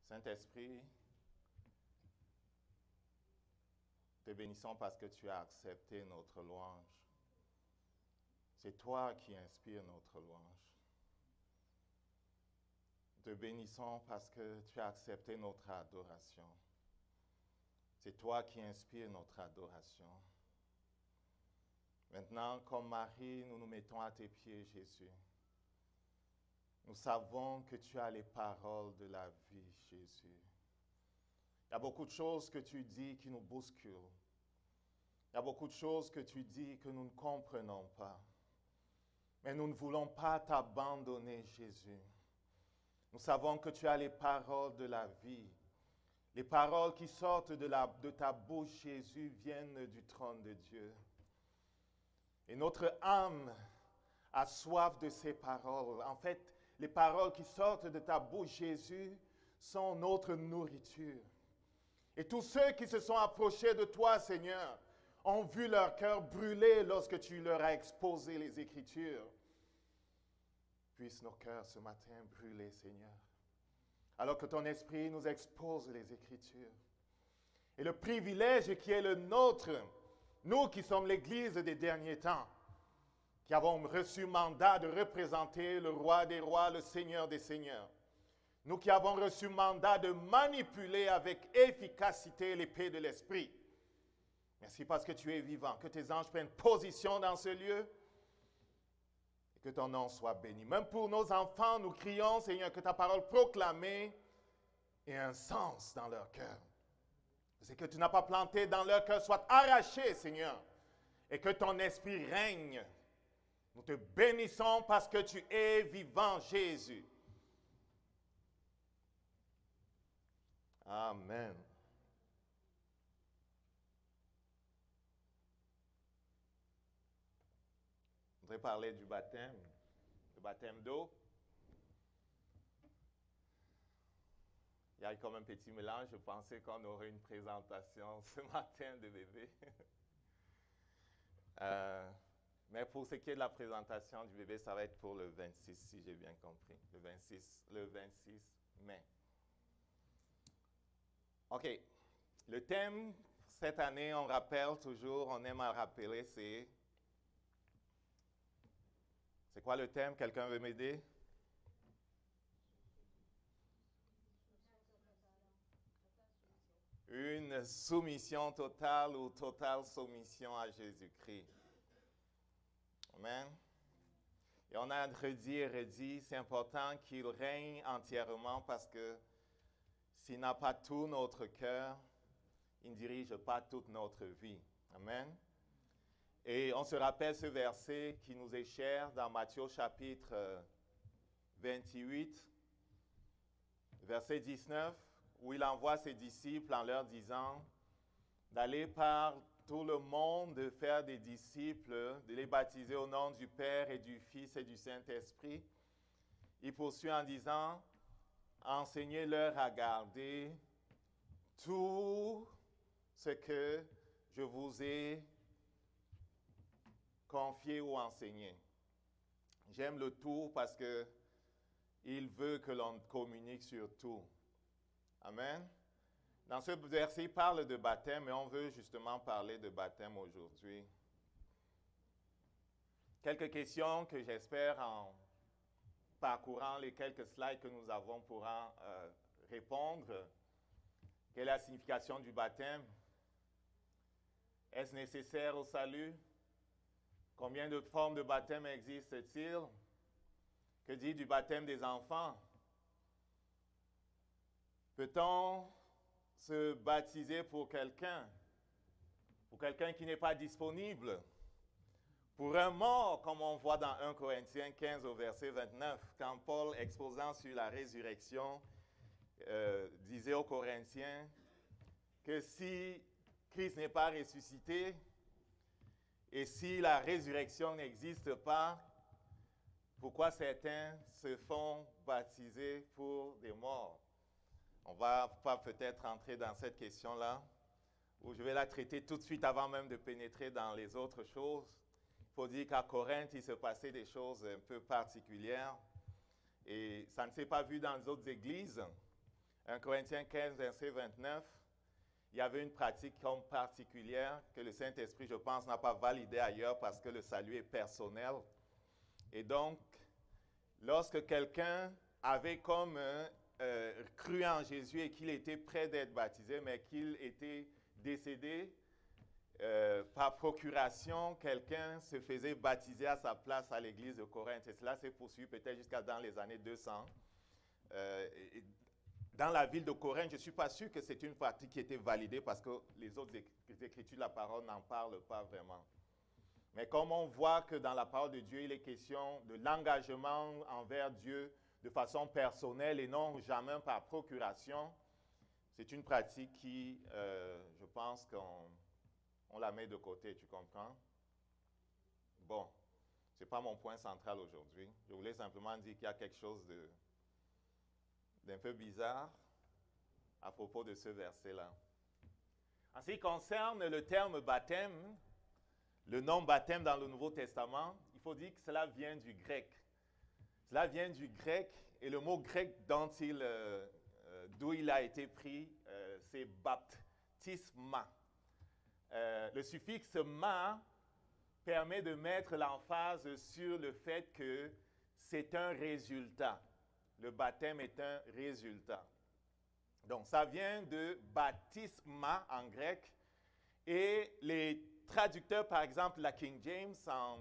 Saint-Esprit, te bénissons parce que tu as accepté notre louange. C'est toi qui inspires notre louange. Te bénissons parce que tu as accepté notre adoration. C'est toi qui inspires notre adoration. Maintenant, comme Marie, nous nous mettons à tes pieds, Jésus. Nous savons que tu as les paroles de la vie, Jésus. Il y a beaucoup de choses que tu dis qui nous bousculent. Il y a beaucoup de choses que tu dis que nous ne comprenons pas. Mais nous ne voulons pas t'abandonner, Jésus. Nous savons que tu as les paroles de la vie. Les paroles qui sortent de ta bouche, Jésus, viennent du trône de Dieu. Et notre âme a soif de ces paroles. En fait, les paroles qui sortent de ta bouche, Jésus, sont notre nourriture. Et tous ceux qui se sont approchés de toi, Seigneur, ont vu leur cœur brûler lorsque tu leur as exposé les Écritures. Puisse nos cœurs ce matin brûler, Seigneur, alors que ton Esprit nous expose les Écritures. Et le privilège qui est le nôtre, nous qui sommes l'Église des derniers temps, qui avons reçu mandat de représenter le Roi des rois, le Seigneur des seigneurs, nous qui avons reçu mandat de manipuler avec efficacité l'épée de l'Esprit. Merci parce que tu es vivant, que tes anges prennent position dans ce lieu et que ton nom soit béni. Même pour nos enfants, nous crions, Seigneur, que ta parole proclamée ait un sens dans leur cœur. C'est que tu n'as pas planté dans leur cœur soit arraché, Seigneur, et que ton esprit règne. Nous te bénissons parce que tu es vivant, Jésus. Amen. Je voudrais parler du baptême, le baptême d'eau. Il y a comme un petit mélange. Je pensais qu'on aurait une présentation ce matin de bébé. Mais pour ce qui est de la présentation du bébé, ça va être pour le 26, si j'ai bien compris. Le 26 mai. OK. Le thème, cette année, on rappelle toujours, on aime à rappeler, c'est... C'est quoi le thème? Quelqu'un veut m'aider? Une soumission totale ou totale soumission à Jésus-Christ. Amen. Et on a redit et redit, c'est important qu'il règne entièrement parce que s'il n'a pas tout notre cœur, il ne dirige pas toute notre vie. Amen. Et on se rappelle ce verset qui nous est cher dans Matthieu chapitre 28, verset 19, où il envoie ses disciples en leur disant d'aller par tout le monde, de faire des disciples, de les baptiser au nom du Père et du Fils et du Saint-Esprit. Il poursuit en disant, enseignez-leur à garder tout ce que je vous ai confié ou enseigné. J'aime le tout parce que il veut que l'on communique sur tout. Amen. Dans ce verset, il parle de baptême, mais on veut justement parler de baptême aujourd'hui. Quelques questions que j'espère en parcourant les quelques slides que nous avons pourront répondre. Quelle est la signification du baptême? Est-ce nécessaire au salut? Combien de formes de baptême existent-il? Que dit du baptême des enfants? Peut-on se baptiser pour quelqu'un qui n'est pas disponible? Pour un mort, comme on voit dans 1 Corinthiens 15 au verset 29, quand Paul, exposant sur la résurrection, disait aux Corinthiens que si Christ n'est pas ressuscité et si la résurrection n'existe pas, pourquoi certains se font baptiser pour des morts? On ne va pas peut-être entrer dans cette question-là, où je vais la traiter tout de suite avant même de pénétrer dans les autres choses. Il faut dire qu'à Corinthe, il se passait des choses un peu particulières et ça ne s'est pas vu dans les autres églises. 1 Corinthiens 15, verset 29, il y avait une pratique comme particulière que le Saint-Esprit, je pense, n'a pas validée ailleurs parce que le salut est personnel. Et donc, lorsque quelqu'un avait comme cru en Jésus et qu'il était prêt d'être baptisé, mais qu'il était décédé, par procuration, quelqu'un se faisait baptiser à sa place à l'église de Corinthe. Et cela s'est poursuivi peut-être jusqu'à dans les années 200. Dans la ville de Corinthe, je ne suis pas sûr que c'est une pratique qui était validée parce que les autres écritures de la parole n'en parlent pas vraiment. Mais comme on voit que dans la parole de Dieu, il est question de l'engagement envers Dieu de façon personnelle et non jamais par procuration, c'est une pratique qui, je pense qu'on la met de côté, tu comprends? Bon, ce n'est pas mon point central aujourd'hui. Je voulais simplement dire qu'il y a quelque chose d'un peu bizarre à propos de ce verset-là. En ce qui concerne le terme baptême, le nom baptême dans le Nouveau Testament, il faut dire que cela vient du grec. Cela vient du grec et le mot grec d'où il a été pris, c'est baptisma. Le suffixe ma permet de mettre l'emphase sur le fait que c'est un résultat. Le baptême est un résultat. Donc, ça vient de baptisma en grec. Et les traducteurs, par exemple, la King James en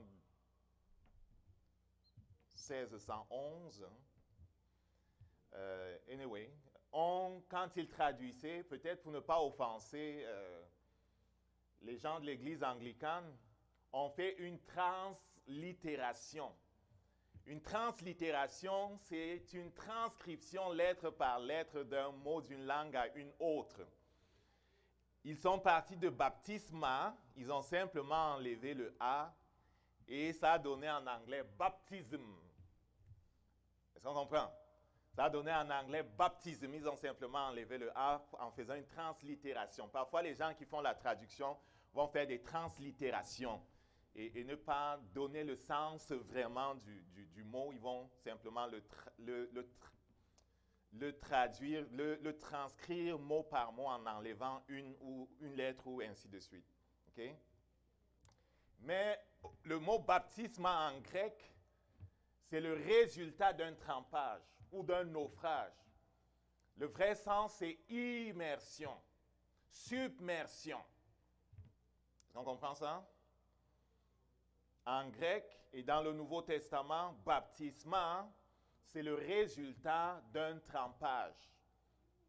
1611, quand ils traduisaient, peut-être pour ne pas offenser les gens de l'Église anglicane, ont fait une translittération. Une translittération, c'est une transcription lettre par lettre d'un mot d'une langue à une autre. Ils sont partis de baptisma, ils ont simplement enlevé le A et ça a donné en anglais baptism. Est-ce qu'on comprend? Ça a donné en anglais baptism, ils ont simplement enlevé le A en faisant une translittération. Parfois, les gens qui font la traduction vont faire des translittérations et ne pas donner le sens vraiment du mot. Ils vont simplement le traduire, le transcrire mot par mot en enlevant une lettre ou ainsi de suite. Okay? Mais le mot baptisme en grec, c'est le résultat d'un trempage ou d'un naufrage. Le vrai sens, c'est immersion, submersion. On comprend ça? En grec et dans le Nouveau Testament, baptisma, c'est le résultat d'un trempage,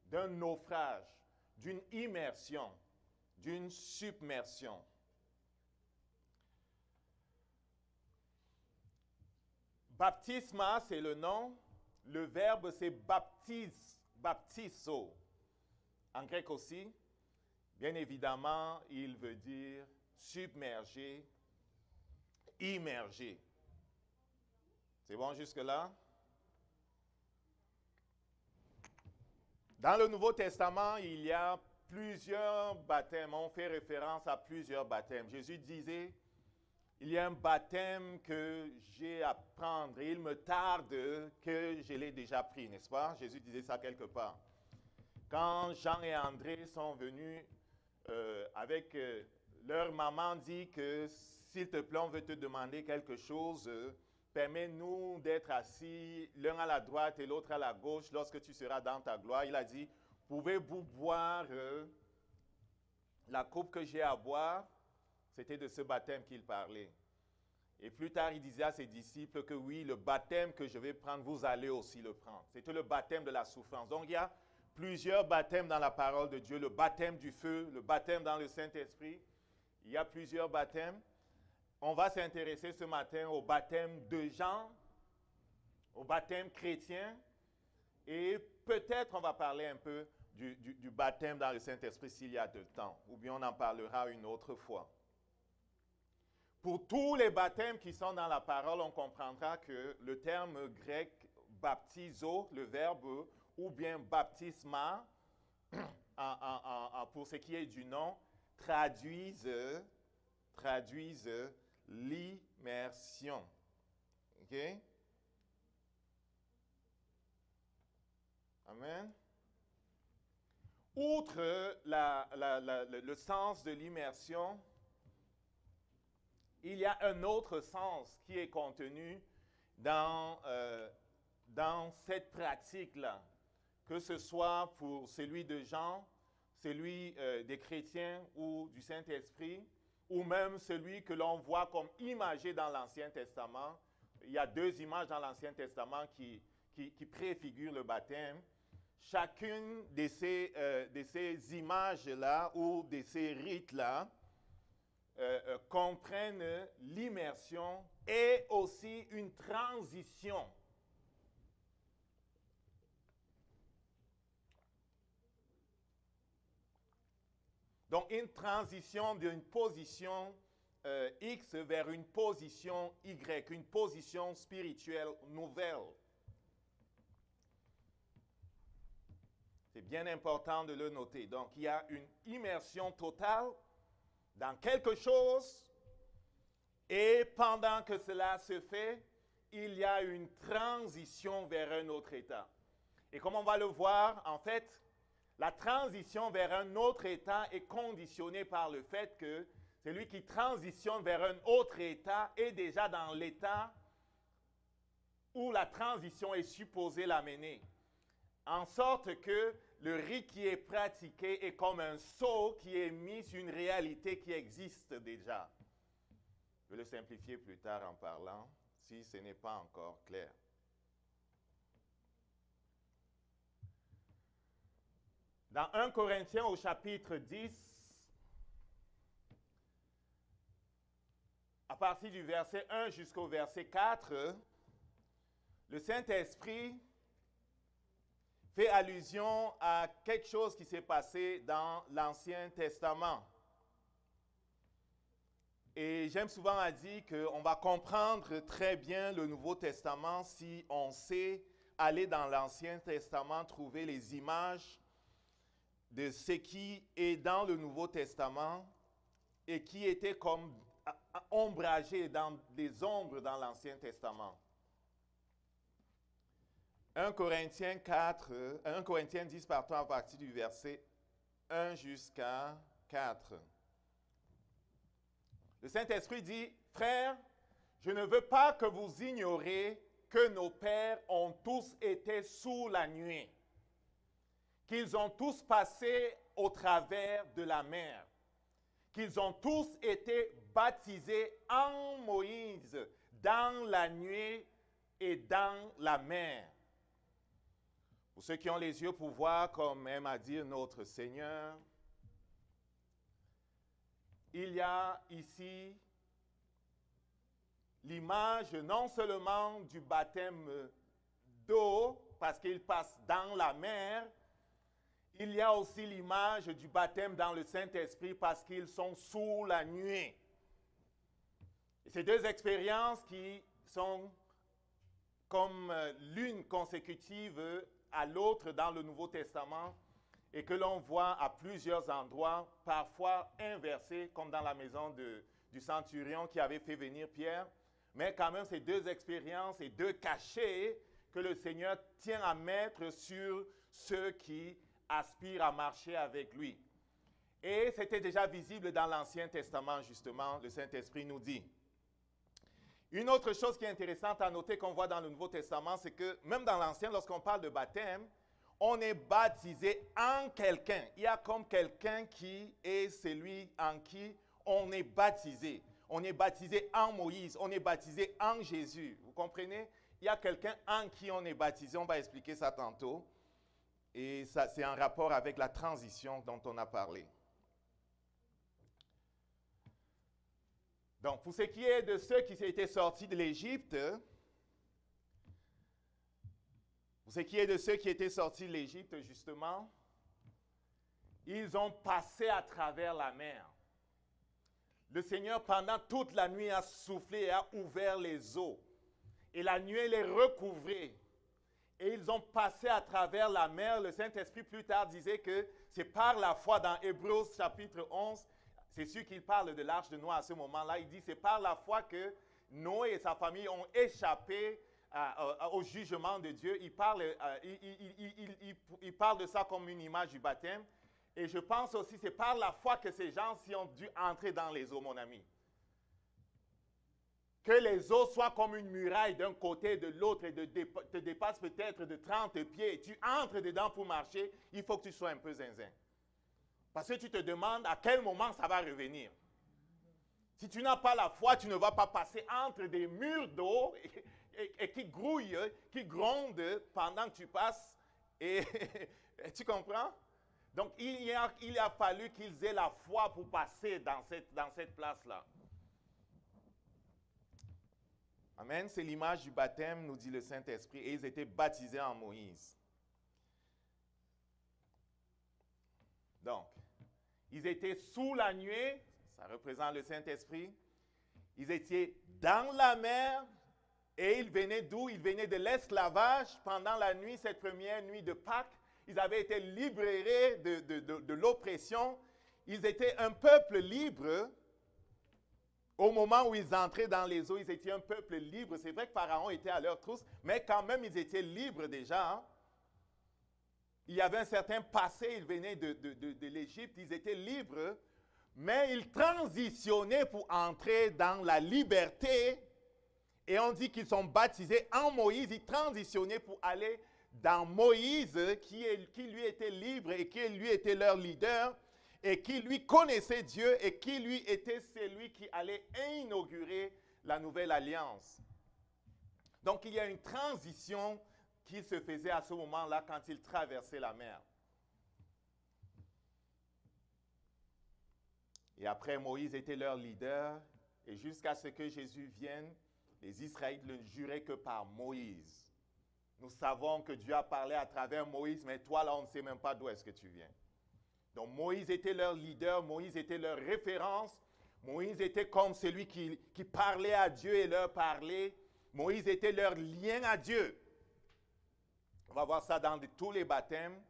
d'un naufrage, d'une immersion, d'une submersion. Baptisma, c'est le nom. Le verbe, c'est baptizo. En grec aussi, bien évidemment, il veut dire submerger, immerger. C'est bon jusque-là? Dans le Nouveau Testament, il y a plusieurs baptêmes. On fait référence à plusieurs baptêmes. Jésus disait, il y a un baptême que j'ai à prendre et il me tarde que je l'ai déjà pris, n'est-ce pas? Jésus disait ça quelque part. Quand Jean et André sont venus avec leur maman dit que s'il te plaît, on veut te demander quelque chose, permets-nous d'être assis l'un à la droite et l'autre à la gauche lorsque tu seras dans ta gloire. Il a dit, pouvez-vous boire la coupe que j'ai à boire? C'était de ce baptême qu'il parlait. Et plus tard, il disait à ses disciples que oui, le baptême que je vais prendre, vous allez aussi le prendre. C'était le baptême de la souffrance. Donc, il y a plusieurs baptêmes dans la parole de Dieu. Le baptême du feu, le baptême dans le Saint-Esprit. Il y a plusieurs baptêmes. On va s'intéresser ce matin au baptême de Jean, au baptême chrétien. Et peut-être on va parler un peu du baptême dans le Saint-Esprit s'il y a de temps. Ou bien on en parlera une autre fois. Pour tous les baptêmes qui sont dans la parole, on comprendra que le terme grec baptizo, le verbe, ou bien baptisma, pour ce qui est du nom, traduisent l'immersion. OK? Amen. outre le sens de l'immersion, il y a un autre sens qui est contenu dans cette pratique-là, que ce soit pour celui de Jean, celui des chrétiens ou du Saint-Esprit, ou même celui que l'on voit comme imagé dans l'Ancien Testament. Il y a deux images dans l'Ancien Testament qui préfigurent le baptême. Chacune de ces images-là ou de ces rites-là comprennent l'immersion et aussi une transition. Donc, une transition d'une position X vers une position Y, une position spirituelle nouvelle. C'est bien important de le noter. Donc, il y a une immersion totale dans quelque chose et pendant que cela se fait, il y a une transition vers un autre état. Et comme on va le voir, en fait, la transition vers un autre état est conditionnée par le fait que celui qui transitionne vers un autre état est déjà dans l'état où la transition est supposée l'amener. En sorte que le rite qui est pratiqué est comme un sceau qui est mis sur une réalité qui existe déjà. Je vais le simplifier plus tard en parlant, si ce n'est pas encore clair. Dans 1 Corinthiens au chapitre 10, à partir du verset 1 jusqu'au verset 4, le Saint-Esprit fait allusion à quelque chose qui s'est passé dans l'Ancien Testament. Et j'aime souvent à dire qu'on va comprendre très bien le Nouveau Testament si on sait aller dans l'Ancien Testament, trouver les images de ce qui est dans le Nouveau Testament et qui était comme ombragé dans des ombres dans l'Ancien Testament. 1 Corinthiens 10, partons à partir du verset 1 jusqu'à 4. Le Saint-Esprit dit, « Frères, je ne veux pas que vous ignoriez que nos pères ont tous été sous la nuée, qu'ils ont tous passé au travers de la mer, qu'ils ont tous été baptisés en Moïse dans la nuée et dans la mer. » Pour ceux qui ont les yeux pour voir, comme aime à dire notre Seigneur, il y a ici l'image non seulement du baptême d'eau, parce qu'il passe dans la mer, il y a aussi l'image du baptême dans le Saint-Esprit parce qu'ils sont sous la nuée. Et ces deux expériences qui sont comme l'une consécutive à l'autre dans le Nouveau Testament et que l'on voit à plusieurs endroits, parfois inversés, comme dans la maison du centurion qui avait fait venir Pierre. Mais quand même, ces deux expériences et deux cachets que le Seigneur tient à mettre sur ceux qui aspirent à marcher avec lui. Et c'était déjà visible dans l'Ancien Testament, justement, le Saint-Esprit nous dit. Une autre chose qui est intéressante à noter qu'on voit dans le Nouveau Testament, c'est que même dans l'Ancien, lorsqu'on parle de baptême, on est baptisé en quelqu'un. Il y a comme quelqu'un qui est celui en qui on est baptisé. On est baptisé en Moïse, on est baptisé en Jésus. Vous comprenez? Il y a quelqu'un en qui on est baptisé. On va expliquer ça tantôt. Et ça, c'est en rapport avec la transition dont on a parlé. Donc, pour ce qui est de ceux qui étaient sortis de l'Égypte, justement, ils ont passé à travers la mer. Le Seigneur, pendant toute la nuit, a soufflé et a ouvert les eaux. Et la nuée les recouvrait. Et ils ont passé à travers la mer. Le Saint-Esprit, plus tard, disait que c'est par la foi, dans Hébreux chapitre 11, c'est sûr qu'il parle de l'arche de Noé à ce moment-là. Il dit c'est par la foi que Noé et sa famille ont échappé au jugement de Dieu. Il parle de ça comme une image du baptême. Et je pense aussi que c'est par la foi que ces gens-ci ont dû entrer dans les eaux, mon ami. Que les eaux soient comme une muraille d'un côté et de l'autre et te dépassent peut-être de 30 pieds. Et tu entres dedans pour marcher, il faut que tu sois un peu zinzin. Parce que tu te demandes à quel moment ça va revenir. Si tu n'as pas la foi, tu ne vas pas passer entre des murs d'eau et qui grouillent, qui grondent pendant que tu passes. Et tu comprends? Donc, il a fallu qu'ils aient la foi pour passer dans cette place-là. Amen. C'est l'image du baptême, nous dit le Saint-Esprit. Et ils étaient baptisés en Moïse. Donc, ils étaient sous la nuée, ça représente le Saint-Esprit. Ils étaient dans la mer et ils venaient d'où? Ils venaient de l'esclavage pendant la nuit, cette première nuit de Pâques. Ils avaient été libérés de l'oppression. Ils étaient un peuple libre. Au moment où ils entraient dans les eaux, ils étaient un peuple libre. C'est vrai que Pharaon était à leur trousse, mais quand même, ils étaient libres déjà. Hein? Il y avait un certain passé, ils venaient de l'Égypte, ils étaient libres, mais ils transitionnaient pour entrer dans la liberté. Et on dit qu'ils sont baptisés en Moïse, ils transitionnaient pour aller dans Moïse, qui lui était libre et qui lui était leur leader, et qui lui connaissait Dieu et qui lui était celui qui allait inaugurer la nouvelle alliance. Donc il y a une transition qui se faisait à ce moment-là quand ils traversaient la mer. Et après, Moïse était leur leader, et jusqu'à ce que Jésus vienne, les Israélites ne juraient que par Moïse. Nous savons que Dieu a parlé à travers Moïse, mais toi là, on ne sait même pas d'où est-ce que tu viens. Donc Moïse était leur leader, Moïse était leur référence, Moïse était comme celui qui parlait à Dieu et leur parlait. Moïse était leur lien à Dieu. On va voir ça dans tous les baptêmes.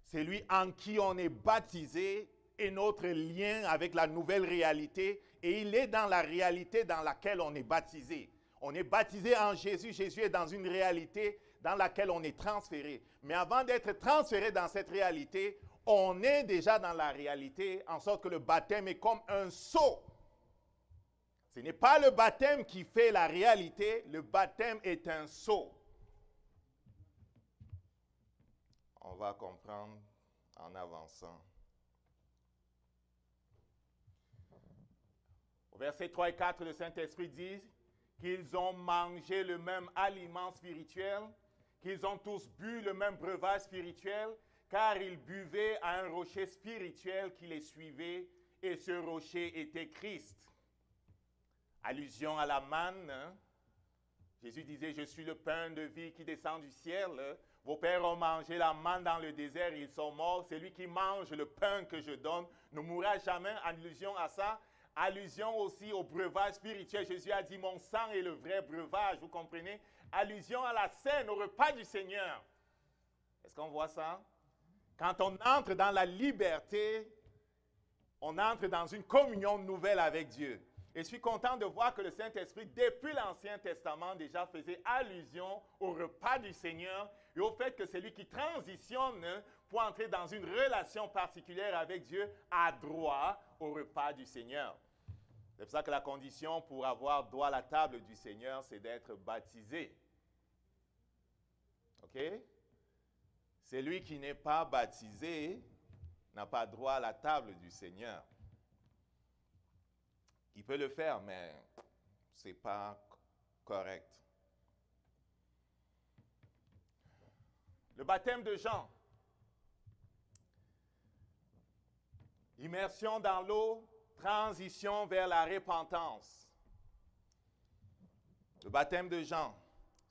C'est lui en qui on est baptisé et notre lien avec la nouvelle réalité. Et il est dans la réalité dans laquelle on est baptisé. On est baptisé en Jésus. Jésus est dans une réalité dans laquelle on est transféré. Mais avant d'être transféré dans cette réalité, on est déjà dans la réalité, en sorte que le baptême est comme un sceau. Ce n'est pas le baptême qui fait la réalité, le baptême est un sceau. On va comprendre en avançant. Au verset 3 et 4, le Saint-Esprit dit qu'ils ont mangé le même aliment spirituel, qu'ils ont tous bu le même breuvage spirituel, car ils buvaient à un rocher spirituel qui les suivait, et ce rocher était Christ. Allusion à la manne. Hein? Jésus disait, je suis le pain de vie qui descend du ciel. Vos pères ont mangé la manne dans le désert, ils sont morts. Celui qui mange le pain que je donne ne mourra jamais. Allusion à ça. Allusion aussi au breuvage spirituel. Jésus a dit, mon sang est le vrai breuvage, vous comprenez? Allusion à la scène, au repas du Seigneur. Est-ce qu'on voit ça? Quand on entre dans la liberté, on entre dans une communion nouvelle avec Dieu. Et je suis content de voir que le Saint-Esprit, depuis l'Ancien Testament, déjà faisait allusion au repas du Seigneur et au fait que c'est lui qui transitionne pour entrer dans une relation particulière avec Dieu a droit au repas du Seigneur. C'est pour ça que la condition pour avoir droit à la table du Seigneur, c'est d'être baptisé. OK? Celui qui n'est pas baptisé n'a pas droit à la table du Seigneur. Il peut le faire, mais ce n'est pas correct. Le baptême de Jean. Immersion dans l'eau, transition vers la repentance. Le baptême de Jean,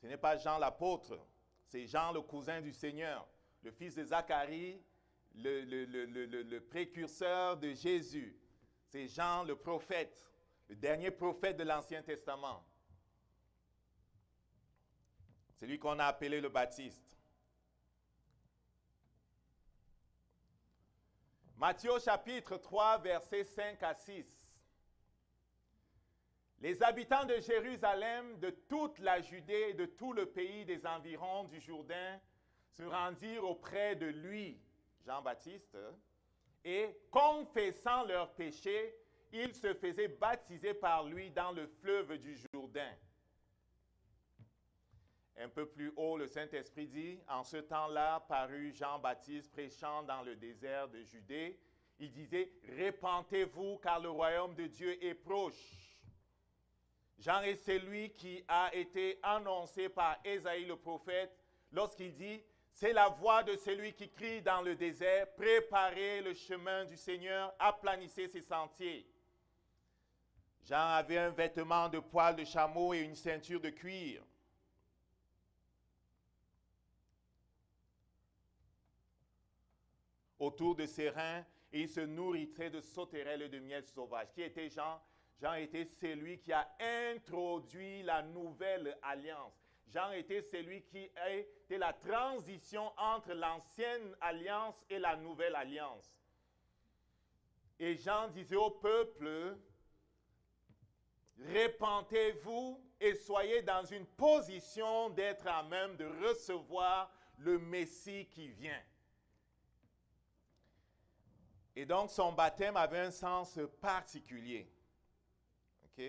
ce n'est pas Jean l'apôtre, c'est Jean le cousin du Seigneur, le fils de Zacharie, le précurseur de Jésus. C'est Jean le prophète, le dernier prophète de l'Ancien Testament. C'est lui qu'on a appelé le Baptiste. Matthieu chapitre 3, versets 5 à 6. Les habitants de Jérusalem, de toute la Judée et de tout le pays des environs du Jourdain se rendirent auprès de lui, Jean-Baptiste, Et confessant leurs péchés, ils se faisaient baptiser par lui dans le fleuve du Jourdain. Un peu plus haut, le Saint-Esprit dit, « En ce temps-là, parut Jean-Baptiste prêchant dans le désert de Judée. Il disait, « Répentez-vous, car le royaume de Dieu est proche. » Jean est celui qui a été annoncé par Ésaïe le prophète lorsqu'il dit, « C'est la voix de celui qui crie dans le désert, préparez le chemin du Seigneur, aplanissez ses sentiers. » Jean avait un vêtement de poil de chameau et une ceinture de cuir. Autour de ses reins, et il se nourrissait de sauterelles et de miel sauvage. Qui était Jean? Jean était celui qui a introduit la nouvelle alliance. Jean était celui qui a été la transition entre l'ancienne alliance et la nouvelle alliance. Et Jean disait au peuple, répentez-vous et soyez dans une position d'être à même de recevoir le Messie qui vient. Et donc, son baptême avait un sens particulier. OK?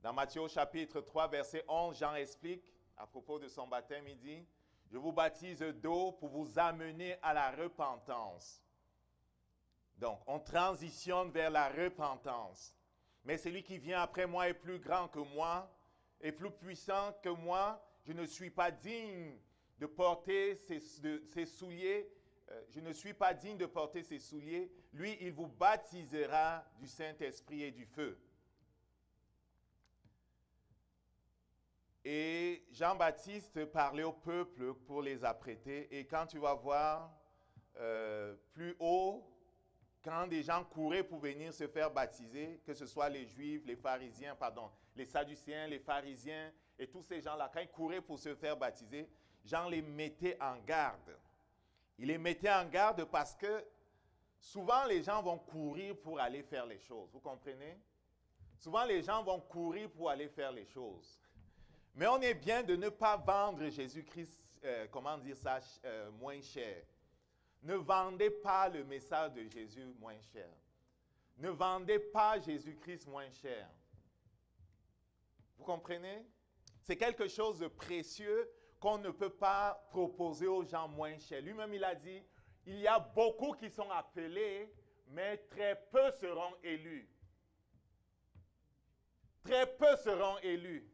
Dans Matthieu chapitre 3, verset 11, Jean explique, à propos de son baptême, il dit, « Je vous baptise d'eau pour vous amener à la repentance. » Donc, on transitionne vers la repentance. Mais celui qui vient après moi est plus grand que moi, est plus puissant que moi. Je ne suis pas digne de porter ses souliers. Je ne suis pas digne de porter ses souliers. Lui, il vous baptisera du Saint-Esprit et du feu. Et Jean-Baptiste parlait au peuple pour les apprêter. Et quand tu vas voir plus haut, quand des gens couraient pour venir se faire baptiser, que ce soit les Juifs, les pharisiens, pardon, les Sadducéens, les pharisiens et tous ces gens-là, quand ils couraient pour se faire baptiser, Jean les mettait en garde. Il les mettait en garde parce que souvent les gens vont courir pour aller faire les choses. Vous comprenez? Souvent les gens vont courir pour aller faire les choses. Mais on est bien de ne pas vendre Jésus-Christ, moins cher. Ne vendez pas le message de Jésus moins cher. Ne vendez pas Jésus-Christ moins cher. Vous comprenez? C'est quelque chose de précieux qu'on ne peut pas proposer aux gens moins cher. Lui-même, il a dit, il y a beaucoup qui sont appelés, mais très peu seront élus. Très peu seront élus.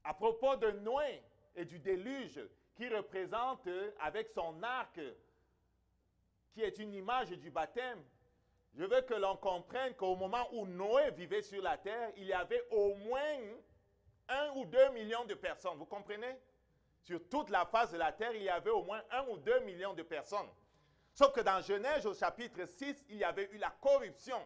À propos de Noé et du déluge, qui représente avec son arc, qui est une image du baptême, je veux que l'on comprenne qu'au moment où Noé vivait sur la terre, il y avait au moins 1 ou 2 millions de personnes. Vous comprenez? Sur toute la face de la terre, il y avait au moins 1 ou 2 millions de personnes. Sauf que dans Genèse, au chapitre 6, il y avait eu la corruption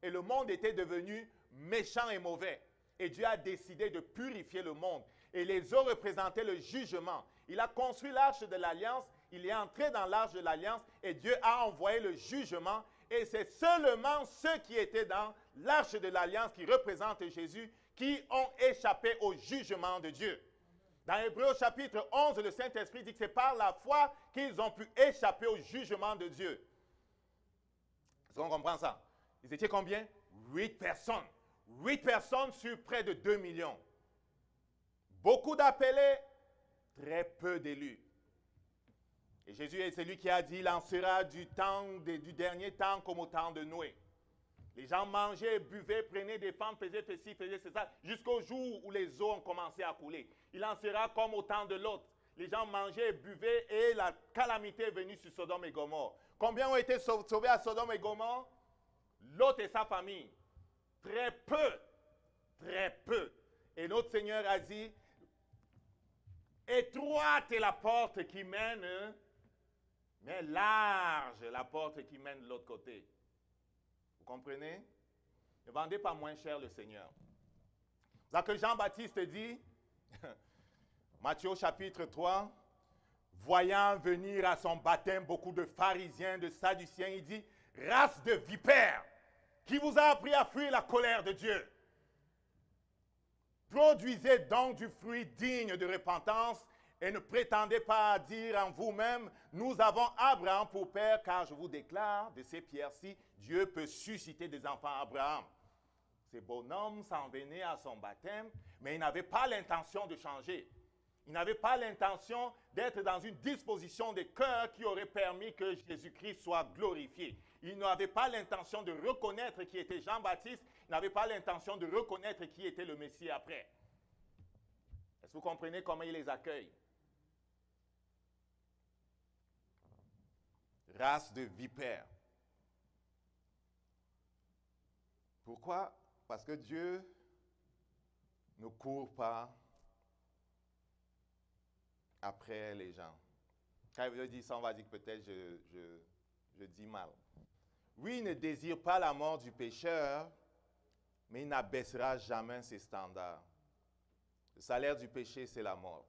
et le monde était devenu méchant et mauvais. Et Dieu a décidé de purifier le monde. Et les eaux représentaient le jugement. Il a construit l'arche de l'alliance, il est entré dans l'arche de l'alliance et Dieu a envoyé le jugement. Et c'est seulement ceux qui étaient dans l'arche de l'alliance qui représente Jésus qui ont échappé au jugement de Dieu. Dans Hébreux chapitre 11, le Saint-Esprit dit que c'est par la foi qu'ils ont pu échapper au jugement de Dieu. Est-ce qu'on comprend ça? Ils étaient combien? 8 personnes. 8 personnes sur près de 2 millions. Beaucoup d'appelés, très peu d'élus. Et Jésus est celui qui a dit, il en sera du dernier temps comme au temps de Noé. Les gens mangeaient, buvaient, prenaient des femmes, faisaient ceci, faisaient ça, jusqu'au jour où les eaux ont commencé à couler. Il en sera comme au temps de Lot. Les gens mangeaient, buvaient et la calamité est venue sur Sodome et Gomorrhe. Combien ont été sauvés à Sodome et Gomorrhe? Lot et sa famille. Très peu. Très peu. Et notre Seigneur a dit, étroite est la porte qui mène, mais large la porte qui mène de l'autre côté. Vous comprenez? Ne vendez pas moins cher le Seigneur. C'est ça que Jean-Baptiste dit, Matthieu chapitre 3, voyant venir à son baptême beaucoup de pharisiens, de sadduciens, il dit, race de vipères, qui vous a appris à fuir la colère de Dieu. Produisez donc du fruit digne de repentance et ne prétendez pas dire en vous-même, nous avons Abraham pour père, car je vous déclare, de ces pierres-ci, Dieu peut susciter des enfants à Abraham. Ces bonhommes s'en venaient à son baptême, mais ils n'avaient pas l'intention de changer. Ils n'avaient pas l'intention d'être dans une disposition de cœur qui aurait permis que Jésus-Christ soit glorifié. Ils n'avaient pas l'intention de reconnaître qui était Jean-Baptiste. Ils n'avaient pas l'intention de reconnaître qui était le Messie après. Est-ce que vous comprenez comment il les accueille? Race de vipères. Pourquoi? Parce que Dieu ne court pas après les gens. Quand il dit ça, on va dire que peut-être je dis mal. Oui, il ne désire pas la mort du pécheur, mais il n'abaissera jamais ses standards. Le salaire du péché, c'est la mort.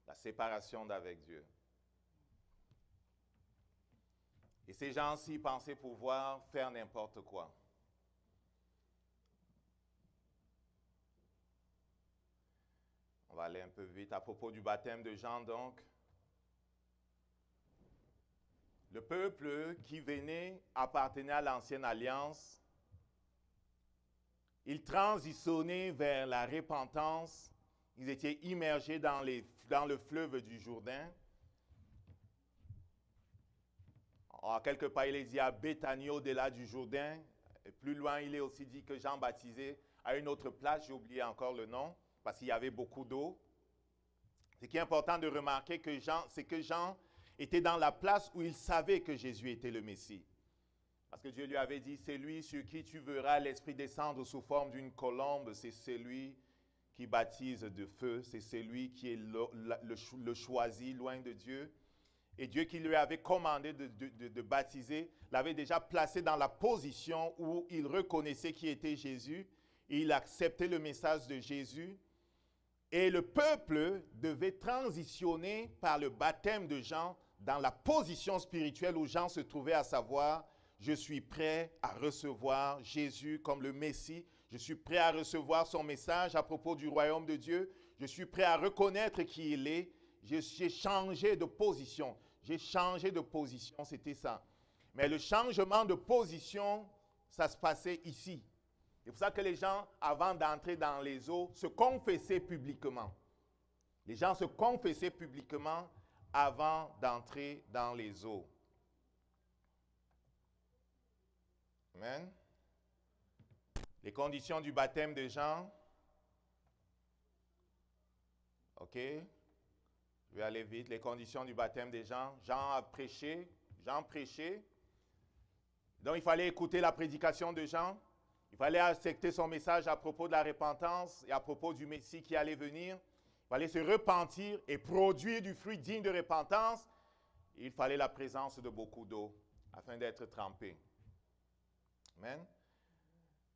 La séparation d'avec Dieu. Et ces gens-ci pensaient pouvoir faire n'importe quoi. On va aller un peu vite. À propos du baptême de Jean, donc, le peuple qui venait appartenait à l'ancienne alliance. Ils transitionnaient vers la repentance. Ils étaient immergés dans le fleuve du Jourdain. En quelque part, il est dit à Béthanie, au-delà du Jourdain. Et plus loin, il est aussi dit que Jean baptisait à une autre place. J'ai oublié encore le nom, parce qu'il y avait beaucoup d'eau. Ce qui est important de remarquer, c'est que Jean était dans la place où il savait que Jésus était le Messie. Parce que Dieu lui avait dit, c'est lui sur qui tu verras l'Esprit descendre sous forme d'une colombe, c'est celui qui baptise de feu, c'est celui qui est le choisi loin de Dieu. Et Dieu qui lui avait commandé de baptiser, l'avait déjà placé dans la position où il reconnaissait qui était Jésus, et il acceptait le message de Jésus. Et le peuple devait transitionner par le baptême de Jean dans la position spirituelle où Jean se trouvait, à savoir, je suis prêt à recevoir Jésus comme le Messie, je suis prêt à recevoir son message à propos du royaume de Dieu, je suis prêt à reconnaître qui il est, j'ai changé de position. J'ai changé de position, c'était ça. Mais le changement de position, ça se passait ici. C'est pour ça que les gens, avant d'entrer dans les eaux, se confessaient publiquement. Les gens se confessaient publiquement avant d'entrer dans les eaux. Amen. Les conditions du baptême de Jean. OK. Je vais aller vite. Les conditions du baptême de Jean. Jean a prêché. Jean prêchait. Donc, il fallait écouter la prédication de Jean. Il fallait accepter son message à propos de la repentance et à propos du Messie qui allait venir. Il fallait se repentir et produire du fruit digne de repentance. Et il fallait la présence de beaucoup d'eau afin d'être trempé. Amen.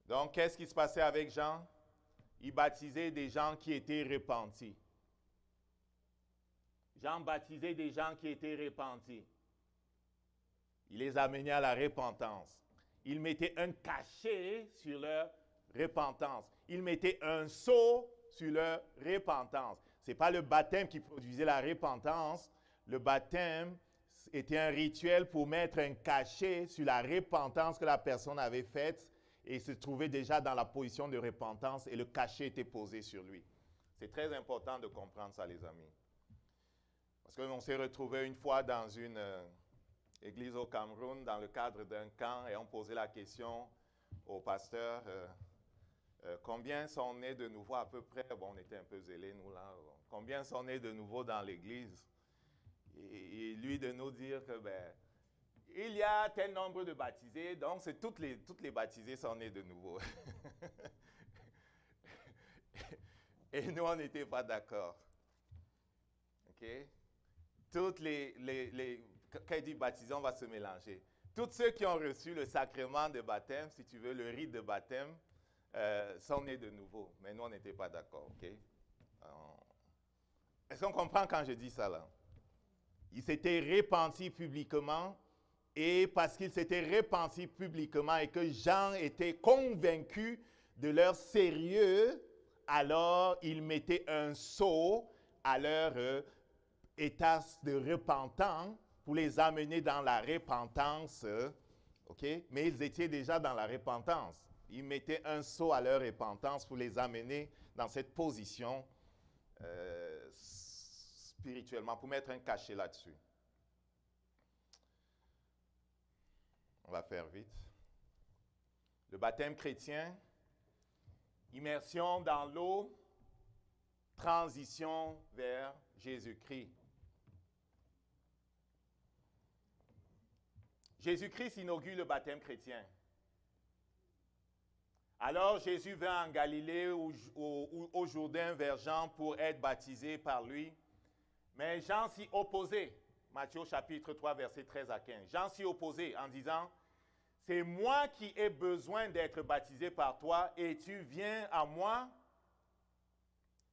Donc, qu'est-ce qui se passait avec Jean? Il baptisait des gens qui étaient repentis. Jean baptisait des gens qui étaient repentis. Il les amenait à la repentance. Il mettait un cachet sur leur repentance. Il mettait un sceau sur leur repentance. Ce n'est pas le baptême qui produisait la repentance. Le baptême était un rituel pour mettre un cachet sur la repentance que la personne avait faite et se trouvait déjà dans la position de repentance et le cachet était posé sur lui. C'est très important de comprendre ça, les amis. Parce qu'on s'est retrouvé une fois dans une église au Cameroun, dans le cadre d'un camp, et on posait la question au pasteur, combien sont nés de nouveau à peu près, bon, on était un peu zélés, nous, là, combien sont nés de nouveau dans l'église? Et lui de nous dire que, il y a tel nombre de baptisés, donc c'est toutes les baptisés sont nés de nouveau. Et nous, on n'était pas d'accord. OK? Toutes quand il dit baptisé, on va se mélanger. Tous ceux qui ont reçu le sacrement de baptême, si tu veux, le rite de baptême, sont nés de nouveau. Mais nous, on n'était pas d'accord. OK? Est-ce qu'on comprend quand je dis ça là? Ils s'étaient repentis publiquement, et parce qu'ils s'étaient repentis publiquement et que Jean était convaincu de leur sérieux, alors il mettait un sceau à leur état de repentant pour les amener dans la repentance, ok? Mais ils étaient déjà dans la repentance. Ils mettaient un saut à leur repentance pour les amener dans cette position spirituellement, pour mettre un cachet là-dessus. On va faire vite. Le baptême chrétien, immersion dans l'eau, transition vers Jésus-Christ. Jésus-Christ inaugure le baptême chrétien. Alors Jésus vint en Galilée au Jourdain vers Jean pour être baptisé par lui. Mais Jean s'y opposait. Matthieu chapitre 3, versets 13 à 15. Jean s'y opposait en disant, « C'est moi qui ai besoin d'être baptisé par toi et tu viens à moi? »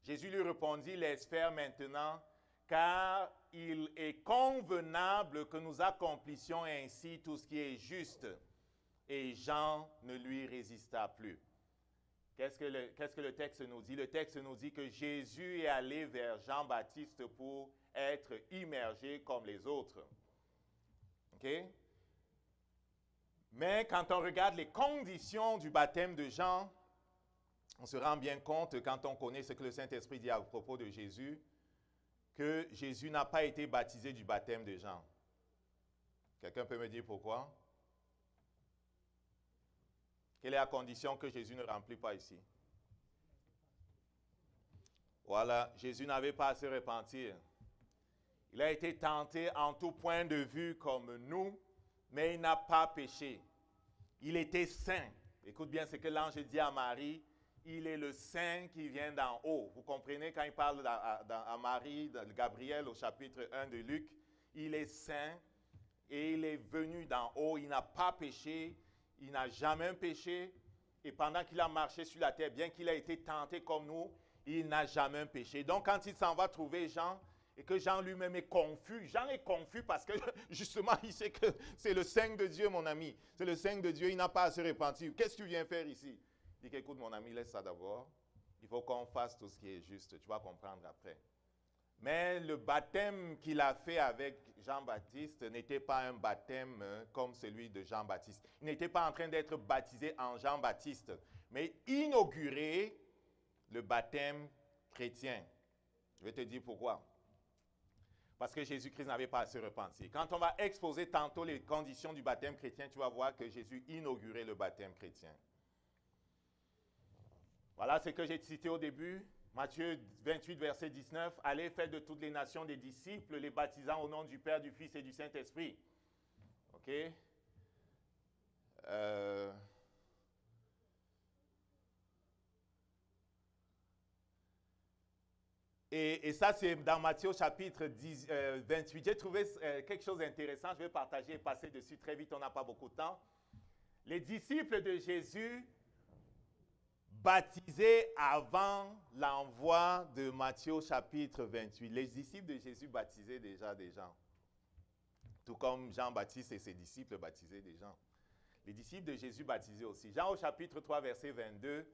Jésus lui répondit, « Laisse faire maintenant, car il est convenable que nous accomplissions ainsi tout ce qui est juste. » Et Jean ne lui résista plus. Qu'est-ce que le texte nous dit? Le texte nous dit que Jésus est allé vers Jean-Baptiste pour être immergé comme les autres. OK? Mais quand on regarde les conditions du baptême de Jean, on se rend bien compte, quand on connaît ce que le Saint-Esprit dit à propos de Jésus, que Jésus n'a pas été baptisé du baptême de Jean. Quelqu'un peut me dire pourquoi? Quelle est la condition que Jésus ne remplit pas ici? Voilà, Jésus n'avait pas à se repentir. Il a été tenté en tout point de vue comme nous, mais il n'a pas péché. Il était saint. Écoute bien ce que l'ange dit à Marie. Il est le saint qui vient d'en haut. Vous comprenez quand il parle à Marie, Gabriel au chapitre 1 de Luc, il est saint et il est venu d'en haut. Il n'a pas péché. Il n'a jamais péché. Et pendant qu'il a marché sur la terre, bien qu'il ait été tenté comme nous, il n'a jamais péché. Donc quand il s'en va trouver Jean, et que Jean lui-même est confus, Jean est confus parce que justement il sait que c'est le Saint de Dieu, mon ami. C'est le Saint de Dieu, il n'a pas à se repentir. Qu'est-ce que tu viens faire ici? Il dit, écoute mon ami, laisse ça d'abord. Il faut qu'on fasse tout ce qui est juste. Tu vas comprendre après. Mais le baptême qu'il a fait avec Jean-Baptiste n'était pas un baptême comme celui de Jean-Baptiste. Il n'était pas en train d'être baptisé en Jean-Baptiste, mais inaugurer le baptême chrétien. Je vais te dire pourquoi. Parce que Jésus-Christ n'avait pas à se repentir. Quand on va exposer tantôt les conditions du baptême chrétien, tu vas voir que Jésus inaugurait le baptême chrétien. Voilà ce que j'ai cité au début. Matthieu 28, verset 19. « Allez, faites de toutes les nations des disciples, les baptisant au nom du Père, du Fils et du Saint-Esprit. » OK? Et ça, c'est dans Matthieu chapitre 28. J'ai trouvé quelque chose d'intéressant. Je vais partager et passer dessus très vite. On n'a pas beaucoup de temps. Les disciples de Jésus baptisés avant l'envoi de Matthieu chapitre 28. Les disciples de Jésus baptisaient déjà des gens. Tout comme Jean-Baptiste et ses disciples baptisaient des gens. Les disciples de Jésus baptisaient aussi. Jean au chapitre 3, verset 22.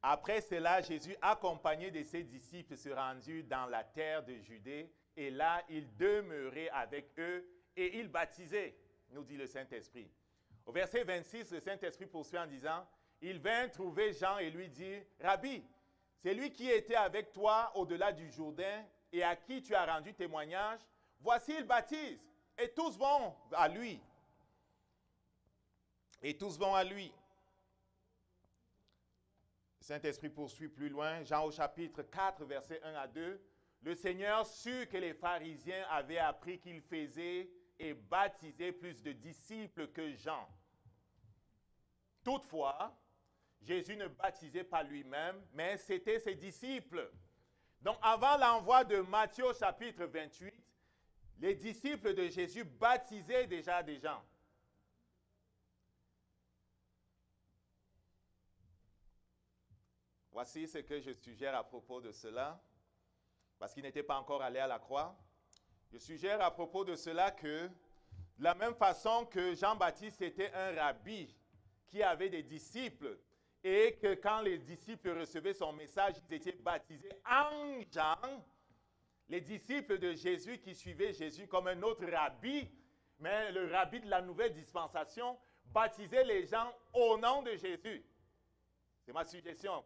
Après cela, Jésus, accompagné de ses disciples, se rendit dans la terre de Judée, et là, il demeurait avec eux, et il baptisait, nous dit le Saint-Esprit. Au verset 26, le Saint-Esprit poursuit en disant, « Il vint trouver Jean et lui dit, « Rabbi, c'est lui qui était avec toi au-delà du Jourdain, et à qui tu as rendu témoignage, voici il baptise, et tous vont à lui. » Et tous vont à lui. Le Saint-Esprit poursuit plus loin, Jean au chapitre 4, versets 1 à 2. Le Seigneur sut que les pharisiens avaient appris qu'il faisait et baptisait plus de disciples que Jean. Toutefois, Jésus ne baptisait pas lui-même, mais c'était ses disciples. Donc, avant l'envoi de Matthieu chapitre 28, les disciples de Jésus baptisaient déjà des gens. Voici ce que je suggère à propos de cela, parce qu'il n'était pas encore allé à la croix. Je suggère à propos de cela que, de la même façon que Jean-Baptiste était un rabbi qui avait des disciples, et que quand les disciples recevaient son message, ils étaient baptisés en Jean, les disciples de Jésus qui suivaient Jésus comme un autre rabbi, mais le rabbi de la nouvelle dispensation, baptisaient les gens au nom de Jésus. C'est ma suggestion.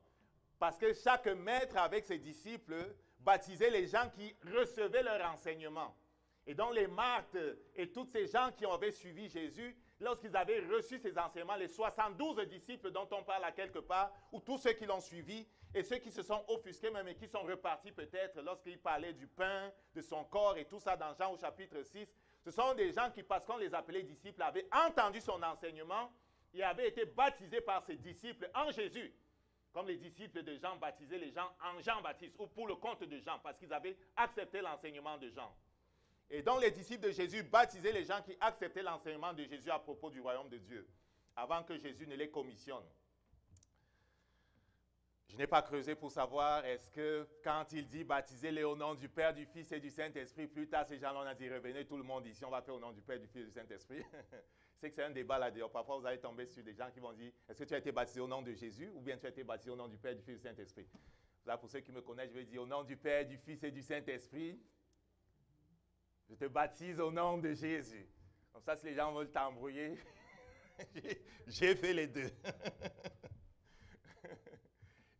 Parce que chaque maître avec ses disciples baptisait les gens qui recevaient leur enseignement. Et donc les Marthes et tous ces gens qui avaient suivi Jésus, lorsqu'ils avaient reçu ces enseignements, les 72 disciples dont on parle à quelque part, ou tous ceux qui l'ont suivi, et ceux qui se sont offusqués même et qui sont repartis peut-être lorsqu'il parlait du pain, de son corps et tout ça dans Jean au chapitre 6, ce sont des gens qui, parce qu'on les appelait disciples, avaient entendu son enseignement et avaient été baptisés par ses disciples en Jésus. Comme les disciples de Jean baptisaient les gens en Jean-Baptiste ou pour le compte de Jean, parce qu'ils avaient accepté l'enseignement de Jean. Et donc les disciples de Jésus baptisaient les gens qui acceptaient l'enseignement de Jésus à propos du royaume de Dieu, avant que Jésus ne les commissionne. Je n'ai pas creusé pour savoir, est-ce que quand il dit baptisez-les au nom du Père, du Fils et du Saint-Esprit, plus tard ces gens-là, on a dit revenez tout le monde ici, on va faire au nom du Père, du Fils et du Saint-Esprit. C'est que c'est un débat là-dedans. Parfois vous allez tomber sur des gens qui vont dire, est-ce que tu as été baptisé au nom de Jésus ou bien tu as été baptisé au nom du Père, du Fils et du Saint-Esprit? Là, pour ceux qui me connaissent, je vais dire au nom du Père, du Fils et du Saint-Esprit. Je te baptise au nom de Jésus. Comme ça, si les gens veulent t'embrouiller, j'ai fait les deux.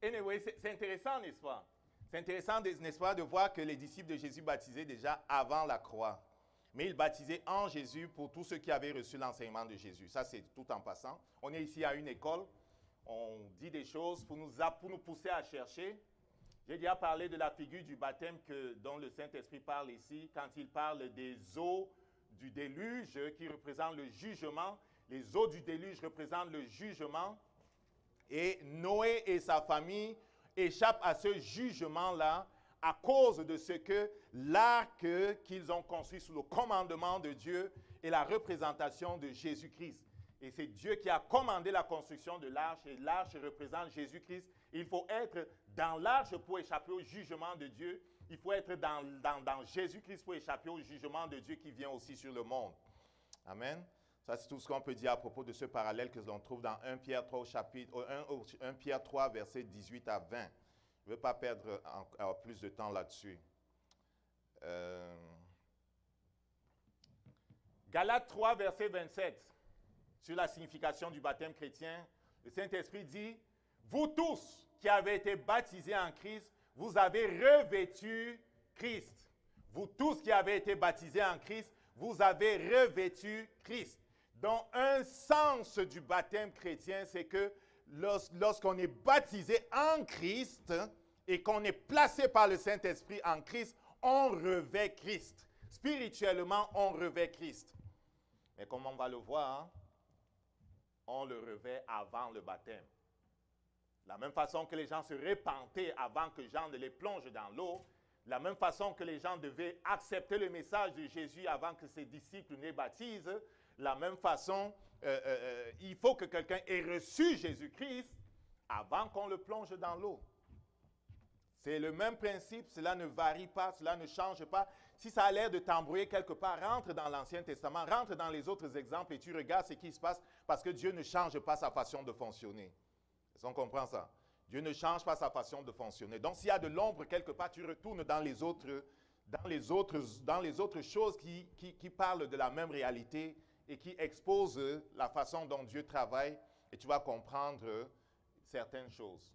Anyway, c'est intéressant, n'est-ce pas? C'est intéressant, n'est-ce pas, de voir que les disciples de Jésus baptisaient déjà avant la croix. Mais ils baptisaient en Jésus pour tous ceux qui avaient reçu l'enseignement de Jésus. Ça, c'est tout en passant. On est ici à une école. On dit des choses pour nous pousser à chercher. J'ai déjà parlé de la figure du baptême dont le Saint-Esprit parle ici, quand il parle des eaux du déluge qui représentent le jugement. Les eaux du déluge représentent le jugement. Et Noé et sa famille échappent à ce jugement-là à cause de ce que l'arc qu'ils ont construit sous le commandement de Dieu est la représentation de Jésus-Christ. Et c'est Dieu qui a commandé la construction de l'arche, et l'arche représente Jésus-Christ. Il faut être dans l'arche pour échapper au jugement de Dieu. Il faut être dans Jésus-Christ pour échapper au jugement de Dieu qui vient aussi sur le monde. Amen. Ça, c'est tout ce qu'on peut dire à propos de ce parallèle que l'on trouve dans 1 Pierre 3, 1 Pierre 3 versets 18 à 20. Je ne veux pas perdre plus de temps là-dessus. Galates 3, verset 27. Sur la signification du baptême chrétien, le Saint-Esprit dit, « Vous tous qui avez été baptisés en Christ, vous avez revêtu Christ. » Vous tous qui avez été baptisés en Christ, vous avez revêtu Christ. Donc, un sens du baptême chrétien, c'est que lorsqu'on est baptisé en Christ et qu'on est placé par le Saint-Esprit en Christ, on revêt Christ. Spirituellement, on revêt Christ. Mais comme on va le voir, on le revêt avant le baptême. De la même façon que les gens se repentaient avant que Jean ne les plonge dans l'eau, de la même façon que les gens devaient accepter le message de Jésus avant que ses disciples ne les baptisent, de la même façon, il faut que quelqu'un ait reçu Jésus-Christ avant qu'on le plonge dans l'eau. C'est le même principe, cela ne varie pas, cela ne change pas. Si ça a l'air de t'embrouiller quelque part, rentre dans l'Ancien Testament, rentre dans les autres exemples et tu regardes ce qui se passe parce que Dieu ne change pas sa façon de fonctionner. Est-ce qu'on comprend ça? Dieu ne change pas sa façon de fonctionner. Donc, s'il y a de l'ombre quelque part, tu retournes dans les autres choses qui parlent de la même réalité et qui exposent la façon dont Dieu travaille et tu vas comprendre certaines choses.